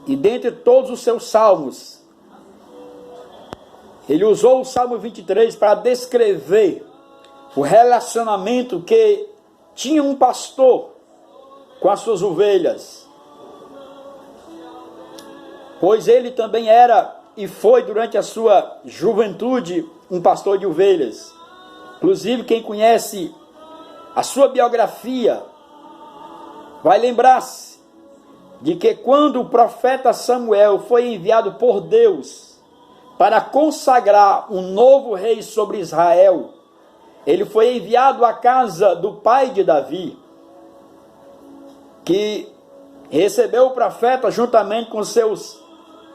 E dentre todos os seus salmos, ele usou o Salmo 23 para descrever o relacionamento que tinha um pastor com as suas ovelhas. Pois ele também era e foi durante a sua juventude um pastor de ovelhas. Inclusive, quem conhece a sua biografia vai lembrar-se de que quando o profeta Samuel foi enviado por Deus para consagrar um novo rei sobre Israel, ele foi enviado à casa do pai de Davi, que recebeu o profeta juntamente com seus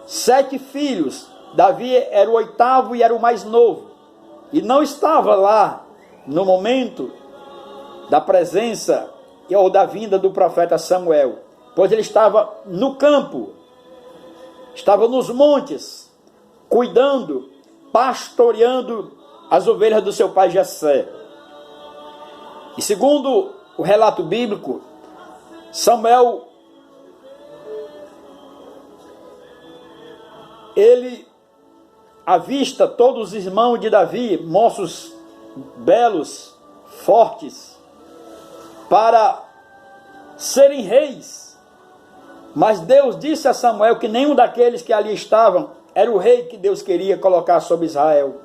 7 filhos. Davi era o 8º e era o mais novo, e não estava lá no momento da presença ou da vinda do profeta Samuel, pois ele estava no campo, estava nos montes, cuidando, pastoreando as ovelhas do seu pai Jessé. E segundo o relato bíblico, Samuel, ele avista todos os irmãos de Davi, moços belos, fortes, para serem reis. Mas Deus disse a Samuel que nenhum daqueles que ali estavam era o rei que Deus queria colocar sobre Israel.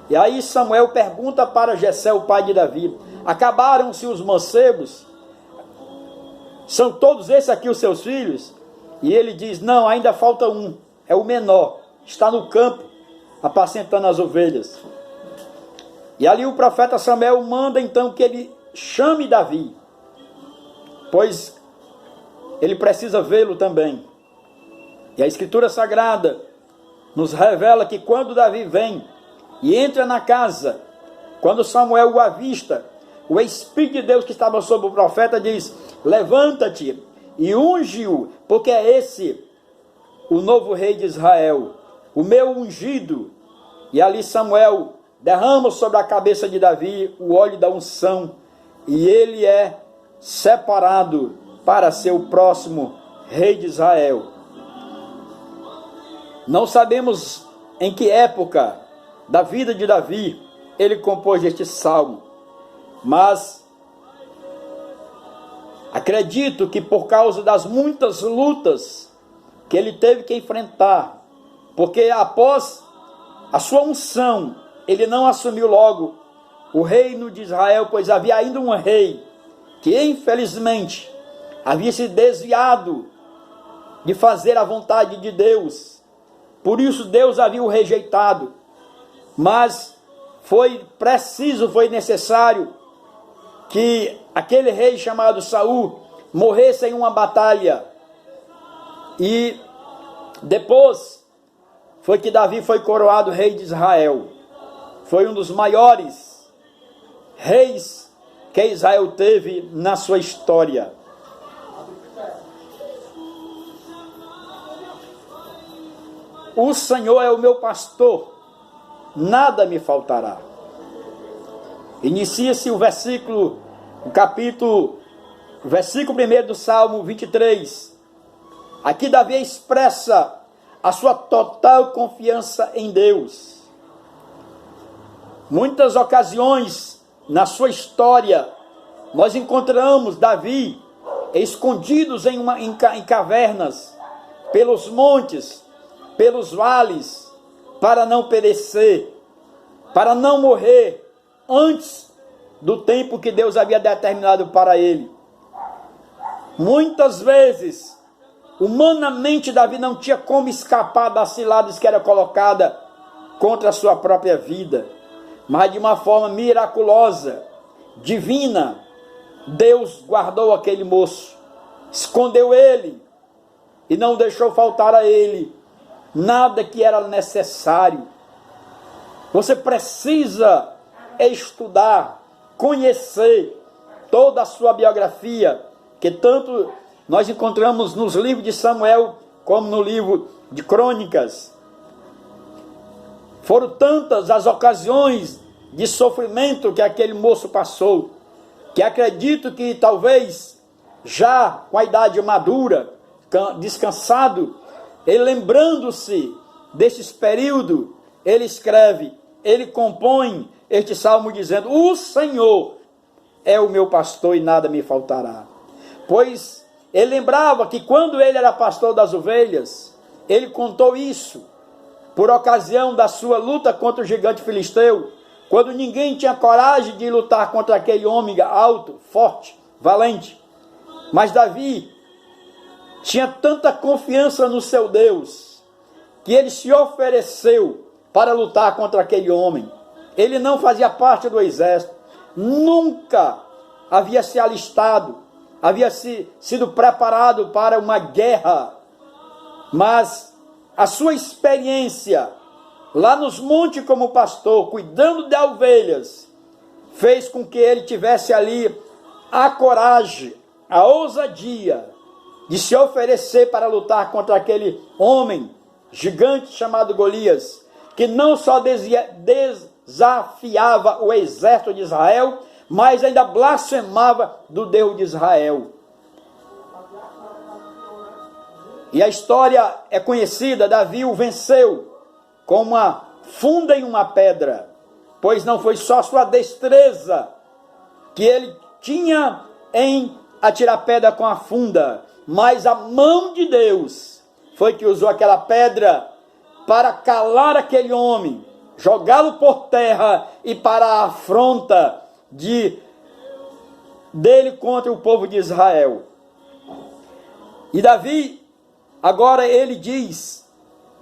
E aí Samuel pergunta para Jessé, o pai de Davi: acabaram-se os mancebos? São todos esses aqui os seus filhos? E ele diz: não, ainda falta um, é o menor, está no campo, apacentando as ovelhas. E ali o profeta Samuel manda então que ele chame Davi, pois ele precisa vê-lo também. E a Escritura Sagrada nos revela que quando Davi vem e entra na casa, quando Samuel o avista, o Espírito de Deus que estava sobre o profeta diz: levanta-te e unge-o, porque é esse o novo rei de Israel, o meu ungido. E ali Samuel derrama sobre a cabeça de Davi o óleo da unção, e ele é separado para ser o próximo rei de Israel. Não sabemos em que época da vida de Davi ele compôs este salmo, mas acredito que por causa das muitas lutas que ele teve que enfrentar, porque após a sua unção, ele não assumiu logo o reino de Israel, pois havia ainda um rei que infelizmente havia se desviado de fazer a vontade de Deus. Por isso Deus havia o rejeitado. Mas foi necessário que aquele rei chamado Saul morresse em uma batalha. E depois foi que Davi foi coroado rei de Israel. Foi um dos maiores reis que Israel teve na sua história. O Senhor é o meu pastor, nada me faltará. Inicia-se o versículo 1 do Salmo 23. Aqui Davi expressa a sua total confiança em Deus. Muitas ocasiões na sua história, nós encontramos Davi escondidos em cavernas, pelos montes, pelos vales, para não perecer, para não morrer antes do tempo que Deus havia determinado para ele. Muitas vezes, humanamente, Davi não tinha como escapar das ciladas que era colocada contra a sua própria vida, mas de uma forma miraculosa, divina, Deus guardou aquele moço, escondeu ele e não deixou faltar a ele nada que era necessário. Você precisa estudar, conhecer toda a sua biografia, que tanto nós encontramos nos livros de Samuel como no livro de Crônicas. Foram tantas as ocasiões de sofrimento que aquele moço passou, que acredito que talvez já com a idade madura, descansado, ele lembrando-se desses períodos, ele escreve, ele compõe este salmo dizendo: o Senhor é o meu pastor e nada me faltará. Pois ele lembrava que quando ele era pastor das ovelhas, ele contou isso por ocasião da sua luta contra o gigante filisteu, quando ninguém tinha coragem de lutar contra aquele homem alto, forte, valente. Mas Davi tinha tanta confiança no seu Deus, que ele se ofereceu para lutar contra aquele homem. Ele não fazia parte do exército, nunca havia se alistado, havia sido preparado para uma guerra, mas a sua experiência lá nos montes como pastor, cuidando de ovelhas, fez com que ele tivesse ali a coragem, a ousadia de se oferecer para lutar contra aquele homem gigante chamado Golias, que não só desafiava o exército de Israel, mas ainda blasfemava do Deus de Israel. E a história é conhecida: Davi o venceu com uma funda em uma pedra, pois não foi só sua destreza que ele tinha em atirar pedra com a funda, mas a mão de Deus foi que usou aquela pedra para calar aquele homem, jogá-lo por terra e para a afronta dele contra o povo de Israel. E Davi, agora ele diz,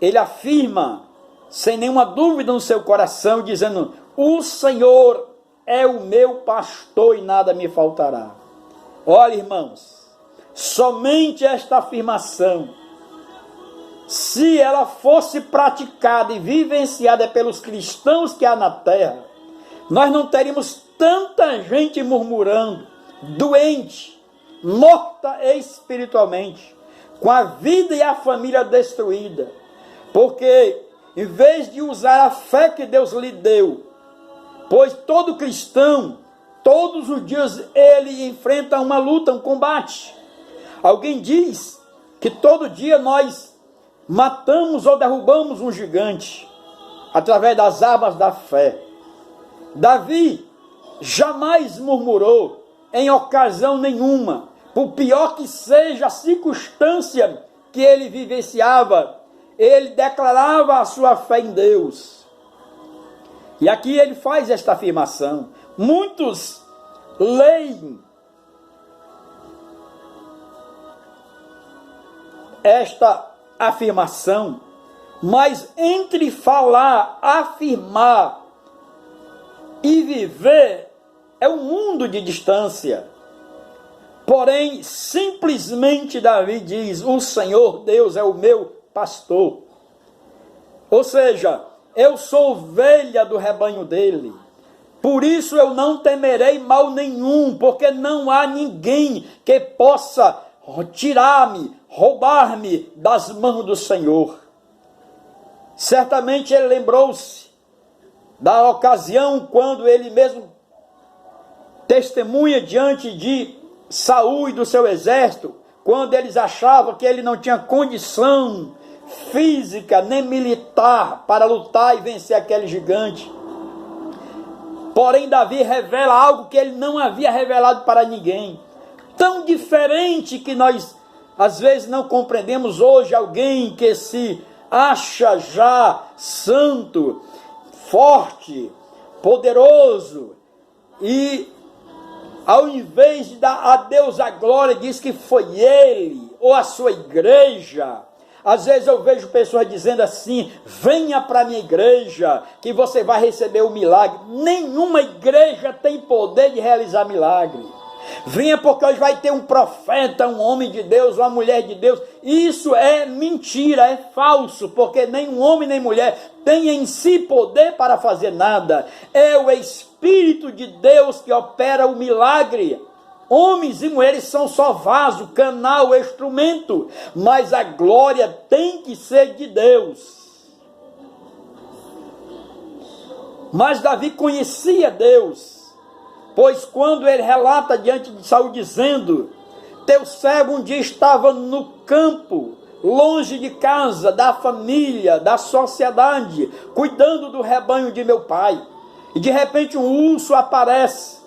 ele afirma, sem nenhuma dúvida no seu coração, dizendo: o Senhor é o meu pastor e nada me faltará. Olha, irmãos, somente esta afirmação, se ela fosse praticada e vivenciada pelos cristãos que há na terra, nós não teríamos tanta gente murmurando, doente, morta espiritualmente, com a vida e a família destruída, porque em vez de usar a fé que Deus lhe deu, pois todo cristão, todos os dias ele enfrenta uma luta, um combate. Alguém diz que todo dia nós matamos ou derrubamos um gigante através das armas da fé. Davi jamais murmurou em ocasião nenhuma, por pior que seja a circunstância que ele vivenciava, ele declarava a sua fé em Deus. E aqui ele faz esta afirmação. Muitos leem esta afirmação, mas entre falar, afirmar e viver é um mundo de distância. Porém, simplesmente Davi diz: o Senhor Deus é o meu pastor. Ou seja, eu sou ovelha do rebanho dele. Por isso eu não temerei mal nenhum, porque não há ninguém que possa tirar-me, roubar-me das mãos do Senhor. Certamente ele lembrou-se da ocasião quando ele mesmo testemunha diante de Saul e do seu exército, quando eles achavam que ele não tinha condição física nem militar para lutar e vencer aquele gigante. Porém, Davi revela algo que ele não havia revelado para ninguém. Tão diferente que nós, às vezes, não compreendemos hoje alguém que se acha já santo, forte, poderoso, e ao invés de dar a Deus a glória, diz que foi ele ou a sua igreja. Às vezes eu vejo pessoas dizendo assim: venha para a minha igreja que você vai receber o milagre. Nenhuma igreja tem poder de realizar milagre. Venha porque hoje vai ter um profeta, um homem de Deus, uma mulher de Deus. Isso é mentira, é falso, porque nem homem nem mulher tem em si poder para fazer nada. É o Espírito de Deus que opera o milagre. Homens e mulheres são só vaso, canal, instrumento, mas a glória tem que ser de Deus. Mas Davi conhecia Deus, pois quando ele relata diante de Saul dizendo: teu servo um dia estava no campo, longe de casa, da família, da sociedade, cuidando do rebanho de meu pai. E de repente um urso aparece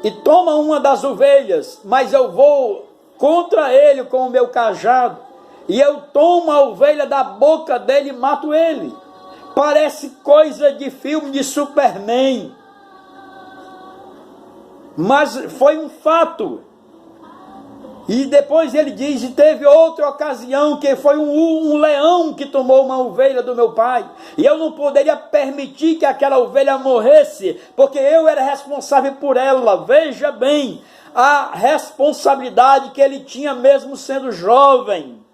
e toma uma das ovelhas, mas eu vou contra ele com o meu cajado, e eu tomo a ovelha da boca dele e mato ele. Parece coisa de filme de Superman, mas foi um fato. E depois ele diz, e teve outra ocasião, que foi um leão que tomou uma ovelha do meu pai, e eu não poderia permitir que aquela ovelha morresse, porque eu era responsável por ela. Veja bem a responsabilidade que ele tinha mesmo sendo jovem.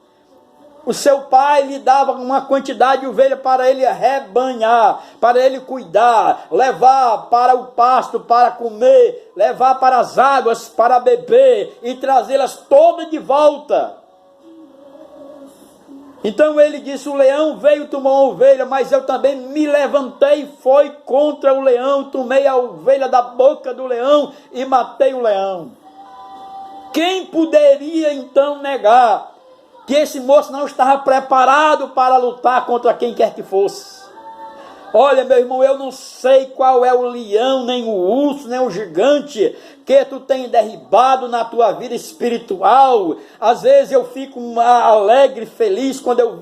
O seu pai lhe dava uma quantidade de ovelha para ele rebanhar, para ele cuidar, levar para o pasto para comer, levar para as águas para beber e trazê-las todas de volta. Então ele disse, o leão veio tomar uma ovelha, mas eu também me levantei e fui contra o leão, tomei a ovelha da boca do leão e matei o leão. Quem poderia então negar que esse moço não estava preparado para lutar contra quem quer que fosse? Olha, meu irmão, eu não sei qual é o leão, nem o urso, nem o gigante que tu tem derribado na tua vida espiritual. Às vezes eu fico alegre, feliz, quando eu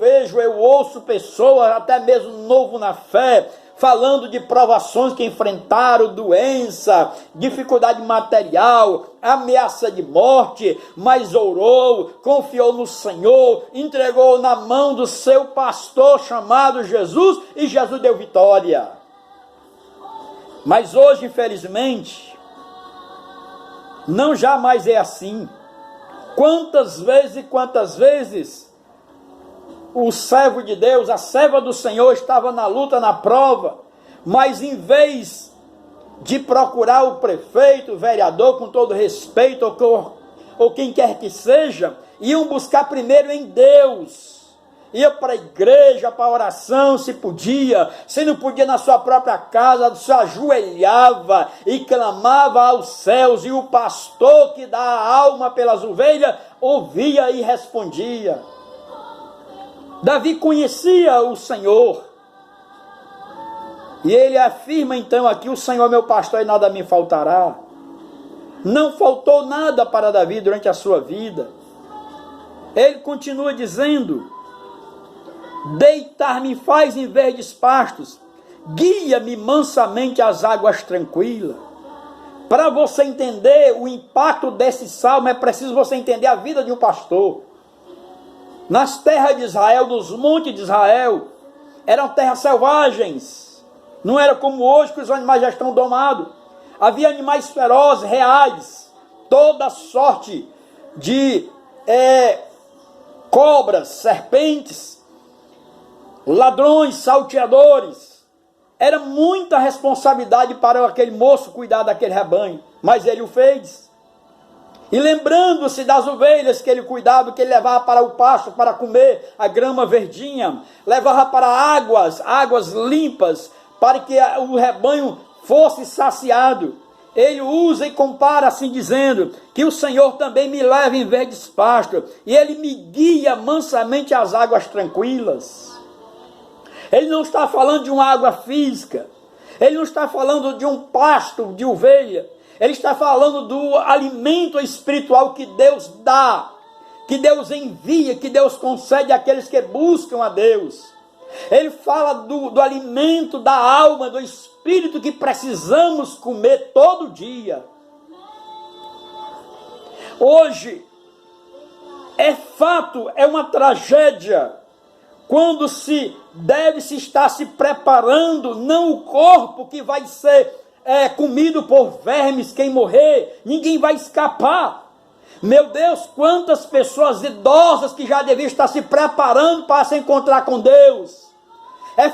ouço pessoas, até mesmo novo na fé, falando de provações que enfrentaram, doença, dificuldade material, ameaça de morte, mas orou, confiou no Senhor, entregou na mão do seu pastor chamado Jesus, e Jesus deu vitória. Mas hoje, infelizmente, não jamais é assim. Quantas vezes o servo de Deus, a serva do Senhor estava na luta, na prova, mas em vez de procurar o prefeito, o vereador, com todo respeito, ou quem quer que seja, iam buscar primeiro em Deus. Ia para a igreja, para a oração, se podia. Se não podia, na sua própria casa, se ajoelhava e clamava aos céus, e o pastor que dá a alma pelas ovelhas ouvia e respondia. Davi conhecia o Senhor, e ele afirma então aqui, o Senhor é meu pastor e nada me faltará. Não faltou nada para Davi durante a sua vida. Ele continua dizendo, deitar-me faz em verdes pastos, guia-me mansamente às águas tranquilas. Para você entender o impacto desse salmo, é preciso você entender a vida de um pastor. Nas terras de Israel, nos montes de Israel, eram terras selvagens. Não era como hoje, que os animais já estão domados. Havia animais ferozes, reais, toda sorte de cobras, serpentes, ladrões, salteadores. Era muita responsabilidade para aquele moço cuidar daquele rebanho, mas ele o fez. E lembrando-se das ovelhas que ele cuidava, que ele levava para o pasto, para comer a grama verdinha, levava para águas limpas, para que o rebanho fosse saciado. Ele usa e compara assim dizendo, que o Senhor também me leva em verdes pastos, e ele me guia mansamente às águas tranquilas. Ele não está falando de uma água física, ele não está falando de um pasto de ovelha, ele está falando do alimento espiritual que Deus dá, que Deus envia, que Deus concede àqueles que buscam a Deus. Ele fala do alimento da alma, do espírito que precisamos comer todo dia. Hoje, é fato, é uma tragédia, quando se deve se estar se preparando, não o corpo que vai ser comido por vermes, quem morrer, ninguém vai escapar. Meu Deus, quantas pessoas idosas que já deviam estar se preparando para se encontrar com Deus,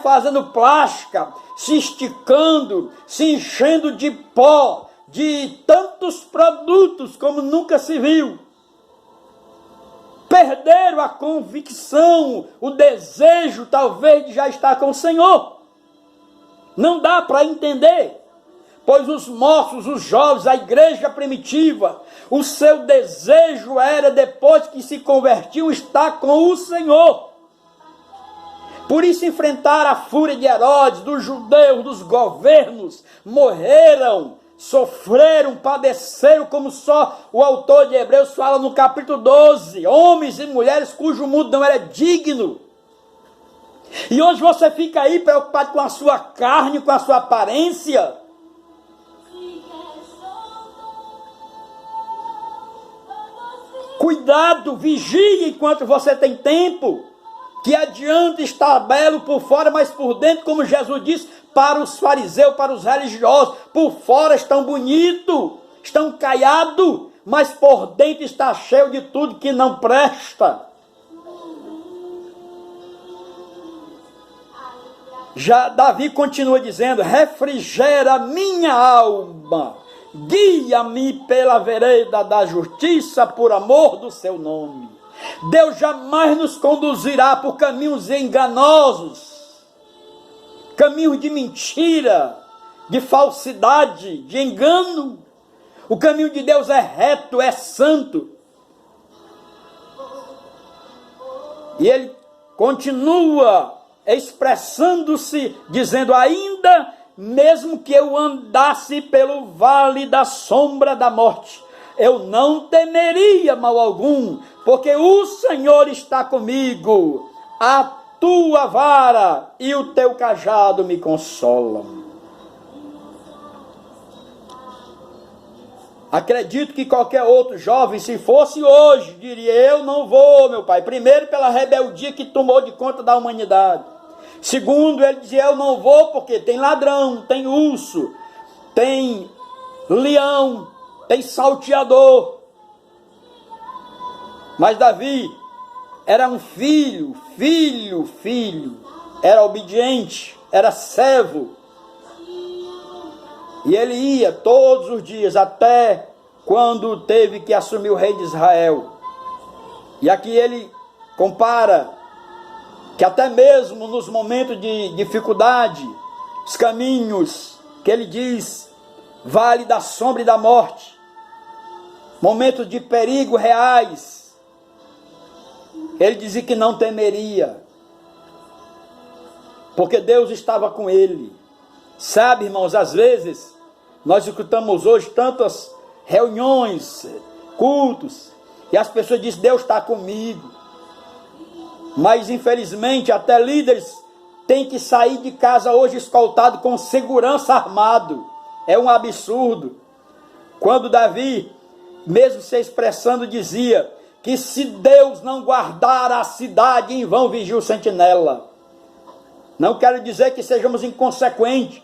fazendo plástica, se esticando, se enchendo de pó, de tantos produtos como nunca se viu. Perderam a convicção, o desejo talvez de já estar com o Senhor. Não dá para entender. pois os moços, os jovens, a igreja primitiva, o seu desejo era, depois que se convertiu, estar com o Senhor. Por isso enfrentaram a fúria de Herodes, dos judeus, dos governos, morreram, sofreram, padeceram, como só o autor de Hebreus fala no capítulo 12, homens e mulheres cujo mundo não era digno. E hoje você fica aí preocupado com a sua carne, com a sua aparência. Cuidado, vigie enquanto você tem tempo. Que adianta estar belo por fora, mas por dentro, como Jesus disse, para os fariseus, para os religiosos, por fora estão bonitos, estão caiados, mas por dentro está cheio de tudo que não presta. Já Davi continua dizendo, refrigera minha alma, guia-me pela vereda da justiça, por amor do seu nome. Deus jamais nos conduzirá por caminhos enganosos, caminhos de mentira, de falsidade, de engano. O caminho de Deus é reto, é santo. E ele continua expressando-se, dizendo, ainda mesmo que eu andasse pelo vale da sombra da morte, eu não temeria mal algum, porque o Senhor está comigo, a tua vara e o teu cajado me consolam. Acredito que qualquer outro jovem, se fosse hoje, diria, eu não vou, meu pai. Primeiro, pela rebeldia que tomou de conta da humanidade. Segundo, ele dizia, eu não vou porque tem ladrão, tem urso, tem leão, tem salteador. Mas Davi era um filho, era obediente, era servo. E ele ia todos os dias, até quando teve que assumir o rei de Israel. E aqui ele compara que até mesmo nos momentos de dificuldade, os caminhos que ele diz, vale da sombra e da morte, momentos de perigo reais, ele dizia que não temeria, porque Deus estava com ele. Sabe, irmãos, às vezes nós escutamos hoje tantas reuniões, cultos, e as pessoas dizem, Deus está comigo. Mas infelizmente até líderes têm que sair de casa hoje escoltado com segurança armado. É um absurdo. Quando Davi, mesmo se expressando, dizia que se Deus não guardar a cidade, em vão vigia o sentinela. Não quero dizer que sejamos inconsequentes,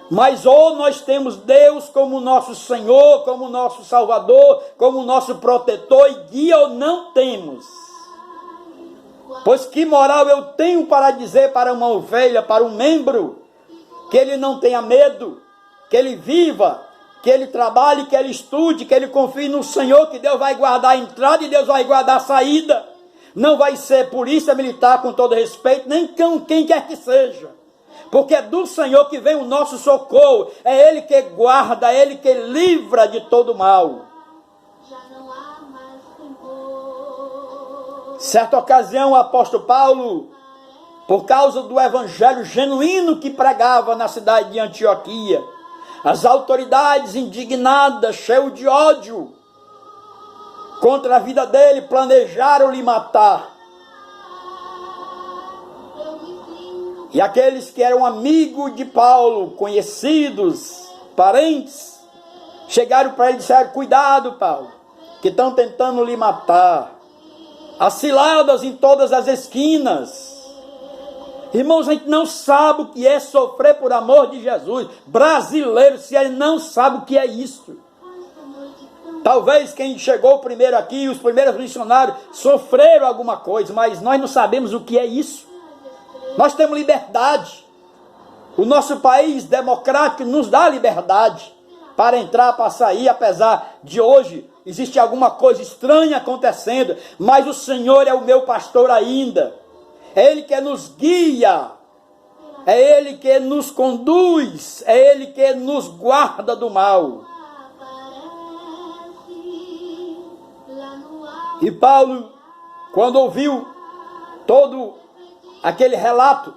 mas ou nós temos Deus como nosso Senhor, como nosso Salvador, como nosso protetor e guia, ou não temos. Pois que moral eu tenho para dizer para uma ovelha, para um membro, que ele não tenha medo, que ele viva, que ele trabalhe, que ele estude, que ele confie no Senhor, que Deus vai guardar a entrada e Deus vai guardar a saída. Não vai ser polícia militar, com todo respeito, nem com quem quer que seja. Porque é do Senhor que vem o nosso socorro. É Ele que guarda, é Ele que livra de todo mal. Certa ocasião, o apóstolo Paulo, por causa do evangelho genuíno que pregava na cidade de Antioquia, as autoridades indignadas, cheias de ódio contra a vida dele, planejaram lhe matar. E aqueles que eram amigos de Paulo, conhecidos, parentes, chegaram para ele e disseram, cuidado, Paulo, que estão tentando lhe matar. As ciladas em todas as esquinas. Irmãos, a gente não sabe o que é sofrer por amor de Jesus. Brasileiro, se ele não sabe o que é isso. Talvez quem chegou primeiro aqui, os primeiros missionários, sofreram alguma coisa, mas nós não sabemos o que é isso. Nós temos liberdade. O nosso país democrático nos dá liberdade para entrar, para sair, apesar de hoje existe alguma coisa estranha acontecendo, mas o Senhor é o meu pastor ainda. É Ele que nos guia. É Ele que nos conduz, é Ele que nos guarda do mal. E Paulo, quando ouviu todo aquele relato,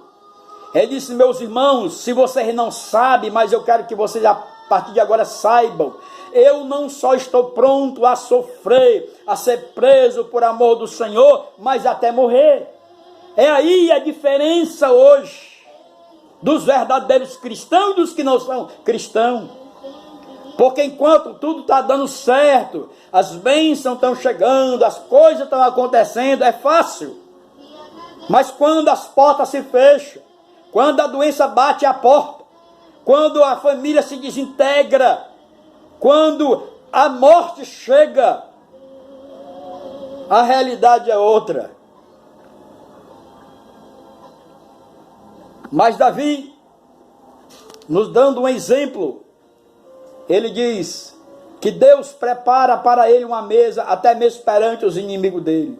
ele disse: meus irmãos, se vocês não sabem, mas eu quero que vocês a partir de agora saibam, eu não só estou pronto a sofrer, a ser preso por amor do Senhor, mas até morrer. É aí a diferença hoje dos verdadeiros cristãos e dos que não são cristãos. Porque enquanto tudo está dando certo, as bênçãos estão chegando, as coisas estão acontecendo, é fácil. Mas quando as portas se fecham, quando a doença bate à porta, quando a família se desintegra, quando a morte chega, a realidade é outra. Mas Davi, nos dando um exemplo, ele diz que Deus prepara para ele uma mesa, até mesmo perante os inimigos dele.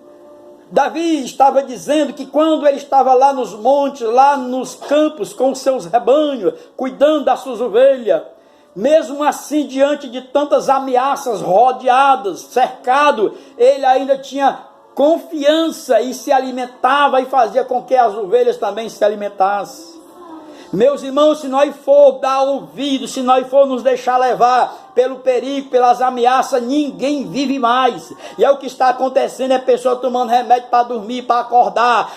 Davi estava dizendo que quando ele estava lá nos montes, lá nos campos, com os seus rebanhos, cuidando das suas ovelhas, mesmo assim, diante de tantas ameaças, rodeadas, cercado, ele ainda tinha confiança e se alimentava e fazia com que as ovelhas também se alimentassem. Meus irmãos, se nós for dar ouvido, se nós for nos deixar levar pelo perigo, pelas ameaças, ninguém vive mais. E é o que está acontecendo, é pessoa tomando remédio para dormir, para acordar,